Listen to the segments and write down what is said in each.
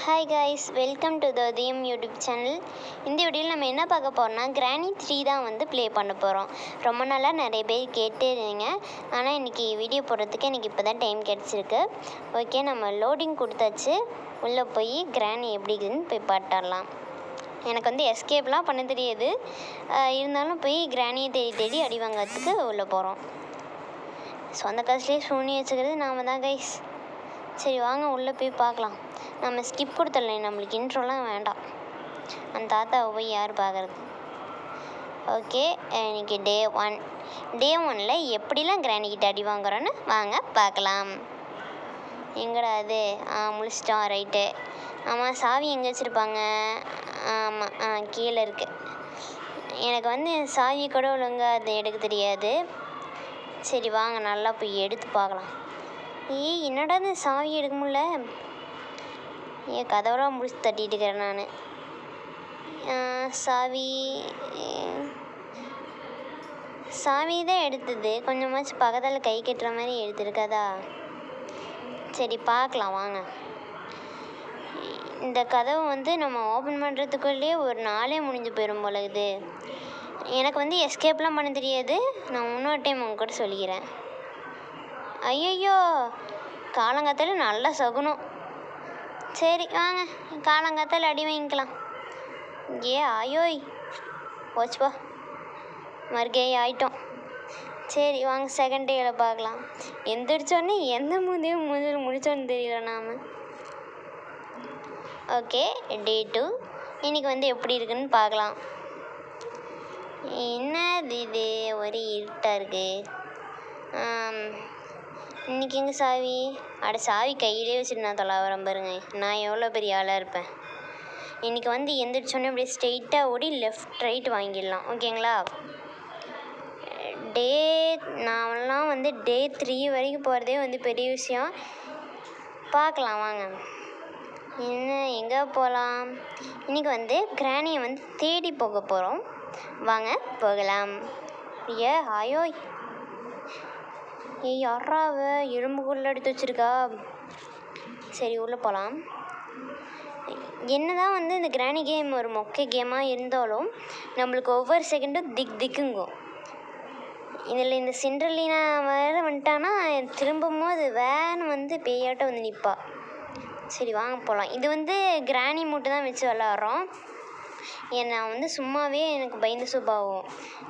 Hi guys, welcome to the உதயம் YouTube channel. இந்த வீடியோவில் நம்ம என்ன பார்க்க போகிறோம்னா கிராணி 3 தான் வந்து ப்ளே பண்ண போகிறோம். ரொம்ப நாளாக நிறைய பேர் கேட்டே இருந்தீங்க. ஆனால் இன்றைக்கி வீடியோ போடுறதுக்கு எனக்கு இப்போ தான் டைம் கிடச்சிருக்கு. ஓகே, நம்ம லோடிங் கொடுத்தாச்சு. உள்ளே போய் கிராணி எப்படி இருக்குதுன்னு போய் பாட்டாடலாம். எனக்கு வந்து எஸ்கேப்லாம் பண்ண தெரியாது, இருந்தாலும் போய் கிராணியை தேடி தேடி அடி வாங்கிறதுக்கு உள்ளே போகிறோம். சொந்த காசுலேயே சூனி வச்சுக்கிறது நாம் தான் கைஸ். சரி வாங்க உள்ளே போய் பார்க்கலாம். நம்ம ஸ்கிப் கொடுத்துடலாம், நம்மளுக்கு இன்ட்ரோலாம் வேண்டாம். அந்த தாத்தாவை போய் யார் பார்க்குறது. ஓகே, இன்றைக்கி டே 1 எப்படிலாம் கிராண்டிக்கிட்ட அடி வாங்குறோன்னு வாங்க பார்க்கலாம். எங்கடா அது? முழிச்சிட்டோம், ரைட்டு. ஆமாம், சாவி எங்கே வச்சுருப்பாங்க? ஆமாம், கீழே இருக்குது. எனக்கு வந்து சாவி கூட ஒழுங்காக அது எடுக்க தெரியாது. சரி வாங்க நல்லா போய் எடுத்து பார்க்கலாம். என்னடா இந்த சாவி எடுக்க முடியல? கதவெல்லாம் முடிச்சு தட்டிட்டு இருக்கிறேன் நான். சாவி தான் எடுத்தது, கொஞ்சமாச்சும் பக்கத்தில் கை கட்டுற மாதிரி எடுத்துருக்காதா? சரி பார்க்கலாம் வாங்க. இந்த கதவை வந்து நம்ம ஓப்பன் பண்ணுறதுக்குள்ளேயே ஒரு நாளே முடிஞ்சு போயிடும் போல இது. எனக்கு வந்து எஸ்கேப்லாம் பண்ண தெரியாது. நான் இன்னொரு டைம் உங்க கூட சொல்லிக்கிறேன். ஐயோ, காலங்காத்தால நல்லா சகுனம். சரி வாங்க, காலங்காத்தால அடி வாங்கிக்கலாம். ஆயோய் போச்சுப்பா, மறுகை ஆயிட்டோம். சரி வாங்க, செகண்ட் டேயில் பார்க்கலாம். எந்திரிச்சோன்னே எந்த முதல் முடிச்சோன்னு தெரியல நாம். ஓகே, டே 2 இன்றைக்கி வந்து எப்படி இருக்குன்னு பார்க்கலாம். என்னது இது, ஒரே இருட்டாக இருக்குது. இன்றைக்கி எங்கே சாவி? சாவி கையிலே வச்சுட்டு நான் தொலைவரம் பாருங்க. நான் எவ்வளோ பெரிய ஆளாக இருப்பேன். இன்றைக்கி வந்து எந்திரிச்சோன்னே அப்படியே ஸ்ட்ரெயிட்டாக ஓடி லெஃப்ட் ரைட் வாங்கிடலாம். ஓகேங்களா? நான்லாம் வந்து டே 3 வரைக்கும் போகிறதே வந்து பெரிய விஷயம். பார்க்கலாம் வாங்க. எங்கே போகலாம்? இன்றைக்கி வந்து கிராணியை வந்து தேடி போக போகிறோம். வாங்க போகலாம். ஆயோய், யாராவ எறும்புக்குள்ளே எடுத்து வச்சுருக்கா? சரி உள்ளே போகலாம். என்ன தான் வந்து இந்த கிராணி கேம் ஒரு மொக்கை கேமாக இருந்தாலும் நம்மளுக்கு ஒவ்வொரு செகண்டும் திக்குங்கும். இதில் இந்த சிண்ட்ரலினா வேறு வந்துட்டான்னா திரும்பவும் அது வேன் வந்து பேயாட்டம் வந்து நிற்பா. சரி வாங்க போகலாம். இது வந்து கிராணி மூட்டு தான் வச்சு விளாட்றோம். நான் வந்து சும்மாவே எனக்கு பயந்து சுபாவம்.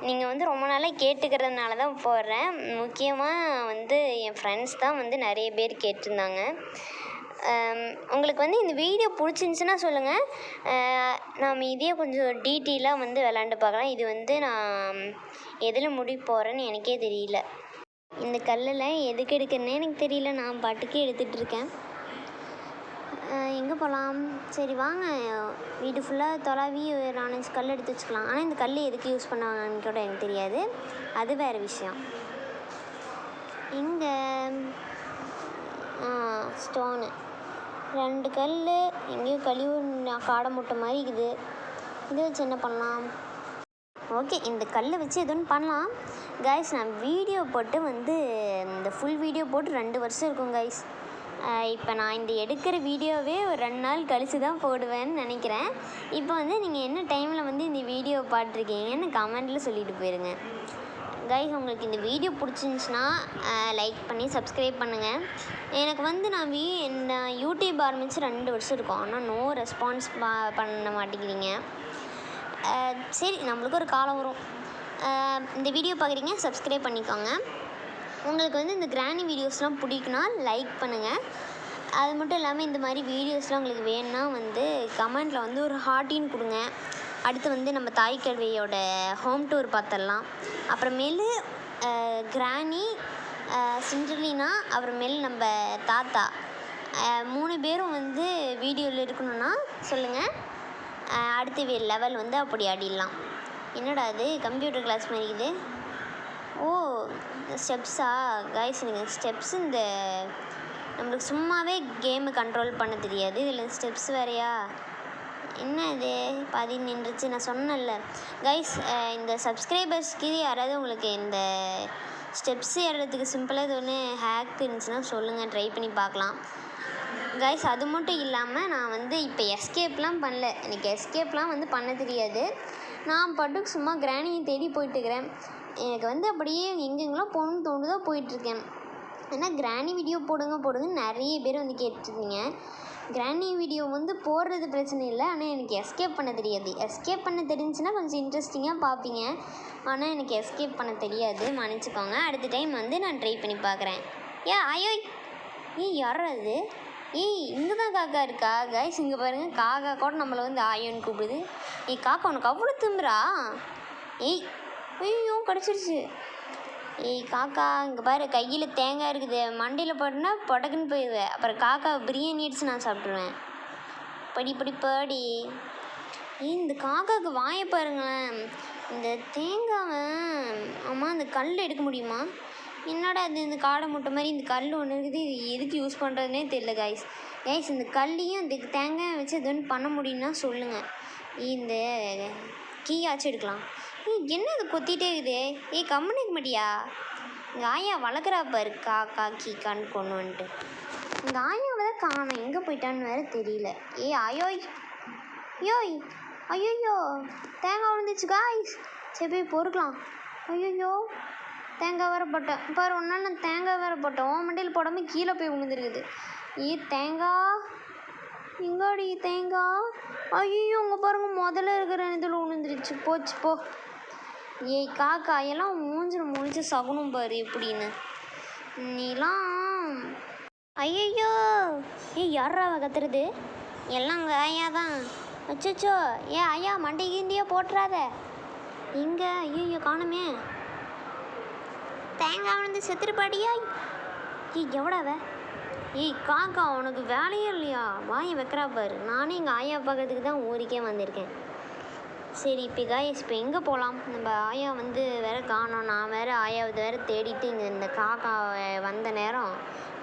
நீங்கள் வந்து ரொம்ப நாளாக கேட்டுக்கிறதுனால தான் போடுறேன். முக்கியமாக வந்து என் ஃப்ரெண்ட்ஸ் தான் வந்து நிறைய பேர் கேட்டிருந்தாங்க. உங்களுக்கு வந்து இந்த வீடியோ பிடிச்சிருந்துச்சின்னா சொல்லுங்கள். நாம் இதே கொஞ்சம் டீட்டெயிலாக வந்து விளாண்டு பார்க்கலாம். இது வந்து நான் எதில் முடிவு போகிறேன்னு எனக்கே தெரியல. இந்த கல்லில் எதுக்கு எடுக்கிறேன்னே எனக்கு தெரியல. நான் பாட்டுக்கு எடுத்துகிட்ருக்கேன். எங்கே போகலாம்? சரி வாங்க, வீடு ஃபுல்லாக தொலாவி ஒரு 4-5 கல் எடுத்து வச்சுக்கலாம். ஆனால் இந்த கல் எதுக்கு யூஸ் பண்ணுவாங்கன்னு கூட எனக்கு தெரியாது. அது வேறு விஷயம். இங்கே ஸ்டோனு 2 கல், எங்கேயோ கழிவு காடை முட்டை மாதிரி இருக்குது. இதை வச்சு என்ன பண்ணலாம்? ஓகே, இந்த கல்லை வச்சு எதுவும் பண்ணலாம். கைஸ், நான் வீடியோ போட்டு வந்து இந்த ஃபுல் வீடியோ போட்டு 2 வருஷம் இருக்கும் கைஸ். இப்போ நான் இந்த எடுக்கிற வீடியோவே ஒரு 2 நாள் கழித்து தான் போடுவேன்னு நினைக்கிறேன். இப்போ வந்து நீங்கள் என்ன டைமில் வந்து இந்த வீடியோ பார்த்துருக்கீங்கன்னு கமெண்ட்டில் சொல்லிட்டு போயிருங்க. கைஸ், உங்களுக்கு இந்த வீடியோ பிடிச்சிருந்துச்சின்னா லைக் பண்ணி சப்ஸ்கிரைப் பண்ணுங்கள். எனக்கு வந்து நான் யூடியூப் ஆரம்பித்து 2 வருஷம் இருக்கும், ஆனால் நோ ரெஸ்பான்ஸ் பண்ண மாட்டேங்கிறீங்க. சரி, நம்மளுக்கு ஒரு காலம் வரும். இந்த வீடியோ பார்க்குறீங்க, சப்ஸ்கிரைப் பண்ணிக்கோங்க. உங்களுக்கு வந்து இந்த கிராணி வீடியோஸ்லாம் பிடிக்குன்னா லைக் பண்ணுங்கள். அது மட்டும் இல்லாமல் இந்த மாதிரி வீடியோஸ்லாம் உங்களுக்கு வேணும்னா வந்து கமெண்ட்டில் வந்து ஒரு ஹார்ட்டின் கொடுங்க. அடுத்து வந்து நம்ம தாய் கல்வியோட ஹோம் டூர் பார்த்துடலாம். அப்புறமேலு கிராணி, சிண்ட்ரலினா, அப்புறமேலு நம்ம தாத்தா 3 பேரும் வந்து வீடியோவில் இருக்கணும்னா சொல்லுங்கள். அடுத்த லெவல் வந்து அப்படி ஆடிடலாம். என்னடா அது, கம்ப்யூட்டர் கிளாஸ் மாதிரி இருக்குது. ஓ, ஸ்டெப்ஸா கைஸ்? நீங்கள் ஸ்டெப்ஸ் இந்த நம்மளுக்கு சும்மாவே கேமு கண்ட்ரோல் பண்ண தெரியாது, இதில் ஸ்டெப்ஸ் வேறையா? என்ன இது பாதி நின்றுச்சு? நான் சொன்னேன்ல கைஸ், இந்த சப்ஸ்கிரைபர்ஸ்க்கு யாராவது உங்களுக்கு இந்த ஸ்டெப்ஸ் ஏறுறதுக்கு சிம்பிளாக இது ஒன்று ஹேக் இருந்துச்சுன்னா சொல்லுங்கள், ட்ரை பண்ணி பார்க்கலாம். கைஸ் அது மட்டும் இல்லாமல் நான் வந்து இப்போ எஸ்கேப்லாம் பண்ணல. எனக்கு எஸ்கேப்லாம் வந்து பண்ண தெரியாது. நான் பாட்டுக்கு சும்மா கிராணியை தேடி போயிட்டுருக்கிறேன். எனக்கு வந்து அப்படியே எங்கெங்கெல்லாம் போகணுன்னு தோணுதோ போயிட்டுருக்கேன். ஏன்னா கிராணி வீடியோ போடுங்கன்னு நிறைய பேர் வந்து கேட்டுருந்தீங்க. கிராணி வீடியோ வந்து போடுறது பிரச்சனை இல்லை, ஆனால் எனக்கு எஸ்கேப் பண்ண தெரியாது. எஸ்கேப் பண்ண தெரிஞ்சுன்னா கொஞ்சம் இன்ட்ரெஸ்டிங்காக பார்ப்பீங்க. ஆனால் எனக்கு எஸ்கேப் பண்ண தெரியாது, மன்னிச்சுக்கோங்க. அடுத்த டைம் வந்து நான் ட்ரை பண்ணி பார்க்குறேன். ஐயோ யாரா அது? இங்கே தான் காக்கா இருக்கா? கைஸ் இங்கே பாருங்கள், காக்கா கூட நம்மளை வந்து ஆயோன்னு கூப்பிடுது. காக்கா உனக்கு அவ்வளோ திம்புறா? ஐயோ கடிச்சிருச்சு. காக்கா இங்கே பாரு, கையில் தேங்காய் இருக்குது, மண்டையில் போட்டுனா பொடக்குன்னு போயிடுவேன். அப்புறம் காக்கா பிரியாணி அடிச்சு நான் சாப்பிட்ருவேன். படி இந்த காக்காவுக்கு வாயை பாருங்களேன். இந்த தேங்காவை ஆமாம் இந்த கல் எடுக்க முடியுமா? என்னடா அது இந்த காடை முட்டை மாதிரி இந்த கல் ஒன்று இருக்குது, இது எதுக்கு யூஸ் பண்ணுறதுனே தெரியல கைஸ். இந்த கல்லையும் இந்த தேங்காய் வச்சு எது ஒன்று பண்ண முடியும்னா சொல்லுங்கள். இந்த கீயாச்சும் எடுக்கலாம். என்ன இது கொத்திட்டே இருக்குது? கம்முன்னு இருக்க மாட்டியா? இந்த ஆயா வளர்க்குறா பாரு, காக்கா கீக்கான்னு கொண்டு வந்துட்டு. இந்த ஆயாவை தான் காணோம், எங்கே போயிட்டான்னு வேறு தெரியல. ஆயோய் ஐயோ தேங்காய் விழுந்துச்சு காய்ஸ். சரி போய் பொறுக்கலாம். ஐயோ தேங்காய் வேறு போட்டேன் பாரு, ஒன்றால் நான் தேங்காய் வேறு போட்டேன். மண்டையில் போடாமல் கீழே போய் விழுந்துருக்குது. தேங்காய் எங்காடி தேங்காய்? ஐயோ உங்கள் பாருங்க, முதல்ல இருக்கிற இதில் விழுந்துருச்சு. போச்சு போ. காக்கா எல்லாம் மூஞ்சில் முடிச்சு சகுனம் பாரு எப்படின்னு. நீலாம் ஐயோ யாரா கத்துறது? எல்லாம் அங்கே ஐயா தான். அச்சோ ஐயா மண்டைக்கு இந்தியா போட்டுறாத. இங்கே ஐயோ காணுமே. தேங்காய் வந்து செத்துருப்பாடியா? எவ்வளவ? காக்கா உனக்கு வேலையே இல்லையா? வாயை வைக்கிறா பாரு. நானே எங்கள் ஆயா பார்க்கறதுக்கு தான் ஊருக்கே வந்திருக்கேன். சரி இப்போ எங்கே போகலாம்? நம்ம ஆயா வந்து வேறு காணோம். நான் வேறு ஆயாவை வேறு தேடிட்டு இங்கே இந்த காக்காவை வந்த நேரம்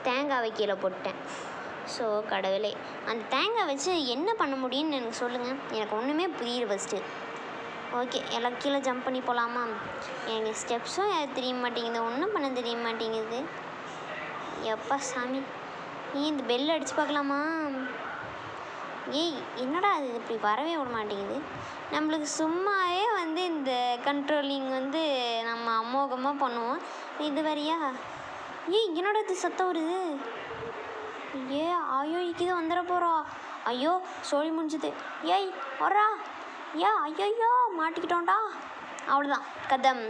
தேங்காவை கீழே போட்டேன். ஸோ கடவுளே, அந்த தேங்காய் வச்சு என்ன பண்ண முடியும்னு எனக்கு சொல்லுங்கள். எனக்கு ஒன்றுமே புரியல ஃபஸ்ட்டு. ஓகே எல்லாம் கீழே ஜம்ப் பண்ணி போகலாமா? எனக்கு ஸ்டெப்ஸும் தெரிய மாட்டேங்குது, ஒன்றும் பண்ண தெரிய மாட்டேங்குது. எப்பா சாமி, இந்த பெல் அடித்து பார்க்கலாமா? என்னடா அது இப்படி வரவே விட மாட்டேங்குது. நம்மளுக்கு சும்மாவே வந்து இந்த கண்ட்ரோலிங் வந்து நம்ம அமோகமாக பண்ணுவோம். இது வேறையா? என்னோட இது சத்தம் வருது. ஐயோ இக்கிது வந்துட போகிறா. ஐயோ சொல்லி முடிஞ்சுது. வரா. ஐயோ மாட்டிக்கிட்டோண்டா. அவ்வளோதான், கதம்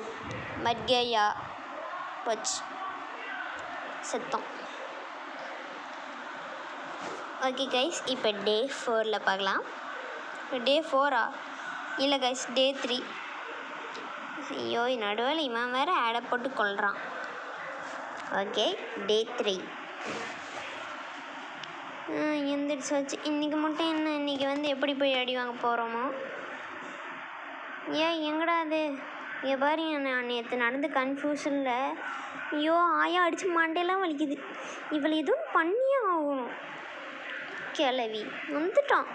மட்கேயா போச்சு, செத்தோம். ஓகே கைஸ், இப்போ டே 4 பார்க்கலாம். டே 4 இல்லை கைஸ், டே 3. ஐயோ நடுவில் இவன் வேறு ஆடை போட்டு கொள்கிறான். ஓகே டே 3 எந்திரிச்சு வச்சு இன்றைக்கி மட்டும் என்ன, இன்றைக்கி வந்து எப்படி போய் அடி வாங்க போகிறோமோ? எங்கடா அது? பாரு, நான் நேற்று நடந்து கன்ஃபியூஷனில் ஐயோ ஆயா அடித்து மண்டையெல்லாம் வலிக்குது. இவளை எதுவும் பண்ணியே ஆகணும். கிளவி வந்துட்டான்.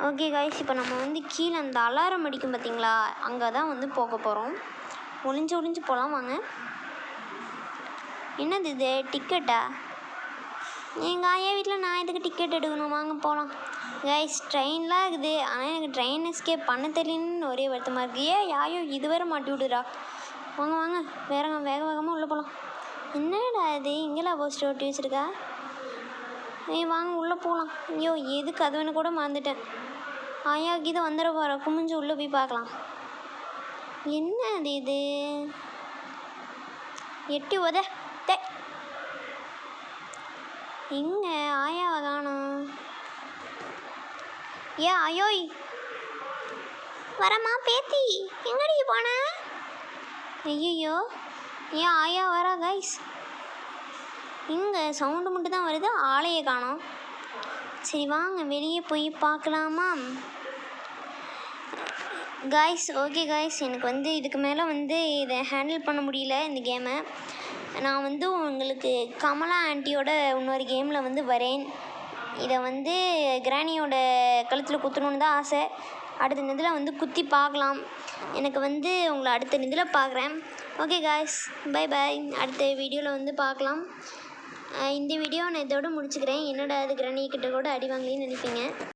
ஓகே காய்ஸ், இப்போ நம்ம வந்து கீழே அந்த அலாரம் அடிக்கும் பார்த்தீங்களா, அங்கே தான் வந்து போக போகிறோம். ஒளிஞ்சு போகலாம் வாங்க. என்னது இது, டிக்கெட்டா? எங்கள் ஆயா வீட்டில் நான் எதுக்கு டிக்கெட் எடுக்கணும்? வாங்க போகலாம். கைஸ் ட்ரெயின்லாம் இருக்குது, ஆனால் எனக்கு ட்ரெயின் எஸ்கேப் பண்ண தெரியலன்னு ஒரே வருத்தமாக இருக்குது. யாயோ இதுவரை மாட்டி விடுறா. வாங்க வேகமாக உள்ளே போகலாம். என்னடா இது இங்கெல்லாம் போஸ்ட் ஒட்டி வச்சுருக்கா? வாங்க உள்ளே போகலாம். எதுக்கு அதுவன்னு கூட மறந்துட்டேன். ஆயாவுக்கு இது வந்துட போகிற, குமிஞ்சு உள்ளே போய் பார்க்கலாம். என்ன அது இது? எட்டி உத எங்கே ஆயாவை காணோம்? ஐயோய் வரமா பேத்தி, எங்கடி போன? ஐயோ ஆயா வரா கைஸ். இங்கே சவுண்டு மட்டும் தான் வருது, ஆளையே காணோம். சரி வாங்க வெளியே போய் பார்க்கலாமா காய்ஸ்? ஓகே காய்ஸ், எனக்கு வந்து இதுக்கு மேலே வந்து இதை ஹேண்டில் பண்ண முடியல இந்த கேமை. நான் வந்து உங்களுக்கு கமலா ஆண்டியோட இன்னொரு கேமில் வந்து வரேன். இதை வந்து கிராணியோட கழுத்தில் குத்தணுன்னு தான் ஆசை. அடுத்த இதில் வந்து குத்தி பார்க்கலாம். எனக்கு வந்து உங்களை அடுத்த இதில் பார்க்குறேன். ஓகே காய்ஸ், பை அடுத்த வீடியோவில் வந்து பார்க்கலாம். இந்த வீடியோ நான் இதோட முடிச்சுக்கிறேன். என்னடா அது கிராணி கிட்ட கூட அடி வாங்கலின்னு நினைப்பீங்க.